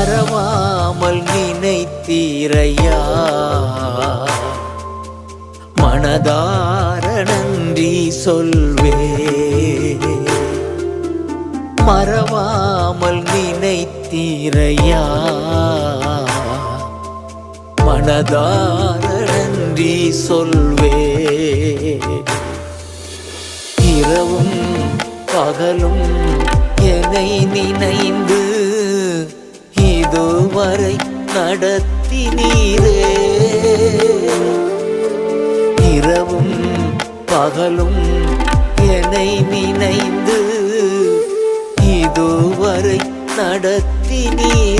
மறவாமல் நினைத்தீரையா, மனதார நன்றி சொல்வே. மறவாமல் நினைத்தீரையா, மனதார நன்றி சொல்வே. இரவும் பகலும் என்னை நினைந்து இதுவரை நடத்தினீரே. இரவும் பகலும் என்னை நினைந்து இதுவரை நடத்தினீரே.